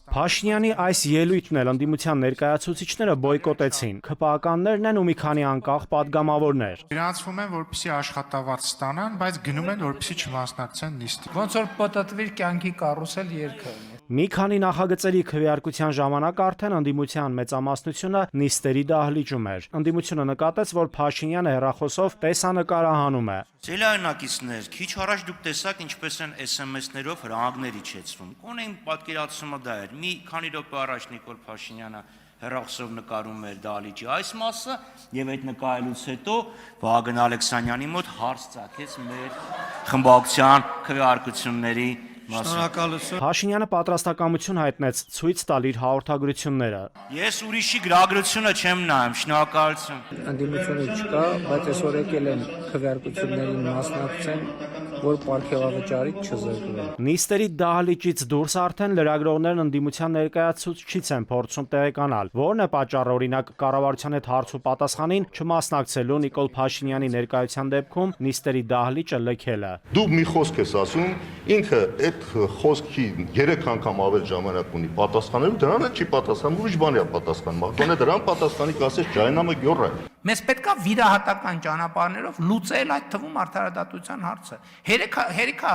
Փաշինյանի այս ելույթն էլ ընդդիմության ներկայացուցիչները բոյկոտեցին։ ՔՊԱ-ականներն են ու մի քանի անկախ падգամավորներ։ Գրանցվում են, որպեսզի աշխատավարձ ստանան, բայց գնում են, որպեսզի չմասնակցեն նիստին։ Ոնց որ պատտվիր կյանքի կարուսել երգը։ Մի քանի նախագծերի քվեարկության ժամանակ արդեն ընդդիմության մեծամասնությունը նիստերի դահլիճում էր։ Ընդդիմությունը նկատեց, որ Փաշինյանը հեռախոսով տեսանկարահանում է։ Ձելայնակիցներ, քիչ առաջ դուք տեսաք ինչպես են SMS-ներով հրահանգներ իջեցվում։ Կոնե իմ պատկերացումը դա էր։ Մի քանի րոպե առաջ Նիկոլ Փաշինյանը հեռախոսով նկարում էր դահլիճի այս մասը եւ այդ նկարելուց հետո Վահագն Ալեքսանյանի մոտ հարց ծագեց մեր խմբակցության քվեարկությունների Շնորհակալություն։ Փաշինյանը պատրաստակամություն հայտնեց ցույց տալ իր հաղորդագրությունները։ Ես ուրիշի գրագրությունը չեմ նայում, շնորհակալություն։ Ընդդիմությունը չկա, բայց այսօր եկել են քվեարկություններին մասնակցեն, որ պարգևավճարից չզրկվեն։ Նիստերի դահլիճից դուրս արդեն լրագրողներն ընդդիմության ներկայացուցչից են փորձում տեղեկանալ, որն է պատճառը օրինակ կառավարության հետ հարց ու պատասխանին չմասնակցելու Նիկոլ Փաշինյանի ներկայության դեպքում նիստերի դահլիճը լքելը։ Դու մի խոսք ես ասում, ինքը այդ խոսքի 3 անգամ ավել ժամանակ ունի պատասխանելու, դրան էլ չի պատասխանում, ուրիշ բան է պատասխանում։ Գոնե դրան պատասխանի կասես ջայնամը գյոռ է։ Մեզ պետքա վիրահատական ճանապարհներով լուծել այդ թվում արդարադատության հարցը։ Հերիքա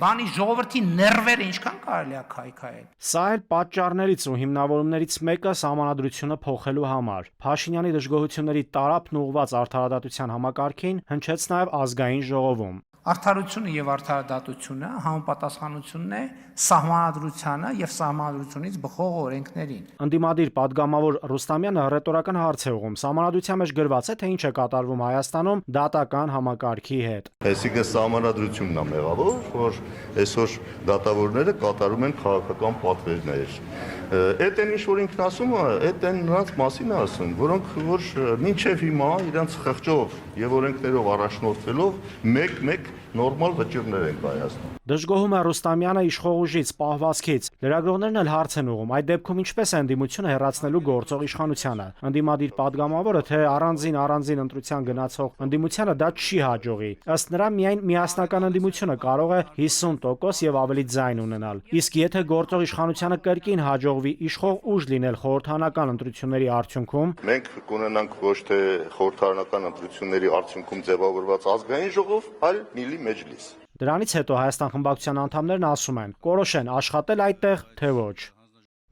բանի ժողովրդի ներվերը ինչքան կարելի է քայքայել։ Սա էլ պատճառներից ու հիմնավորումներից մեկը սահմանադրությունը փոխելու համար։ Փաշինյանի դժգոհությունների տարափն ուղղված արդարադատության համակարգին հնչեց նաև ազգային ժողովում։ Արդարությունը եւ արդարադատությունը համապատասխանությունն է սահմանադրությանը եւ սահմանադրությունից բխող օրենքներին։ Ընդդիմադիր падգամավոր Ռուստամյանը ռետորական հարց է ուղղում. Սահմանադրության մեջ գրված է, թե ինչ է կատարվում Հայաստանում դատական համակարգի հետ։ Այսինքն սահմանադրությունն է մեղավոր, որ այսօր դատավորները կատարում են քաղաքական պատվերներ։ Այդ են ինչ որ ինքն ասում է, այդ են նրանց մասին է ասում, որոնք որ մինչև հիմա իրենց խղճով եւ օրենքներով առաջնորդվելով մեկ նորմալ վճիռներ են կայացնում։ Դժգոհում է Ռուստամյանը իշխող ուժից, պահվածքից։ Լրագրողներն էլ հարց են ուղղում, այդ դեպքում ինչպես է ընդդիմությունը հեռացնելու գործող իշխանությանը։ Ընդդիմադիր падգամավորը թե առանձին ընտրության գնացող ընդդիմությանը դա չի հաջողի։ Ըստ նրա միայն միասնական ընդդիմությունը կարող է 50% եւ ավելի ձայն ունենալ։ Իսկ եթե գործող իշխանությանը կրկին հաջողվի իշխող ուժ լինել խորհրդարանական ընտրությունների արդյունքում, մենք կունենանք ոչ թե խորհրդարանական ընտրությունների արդյունքում ձևավորված ազգային ժողով, այլ միլի մեջլիս։ Դրանից հետո Հայաստան խմբակցության անդամներն ասում են՝ կորոշեն աշխատել այդտեղ, թե ոչ։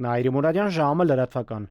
Նաիրի Մուրադյան, ժամը լրատվական։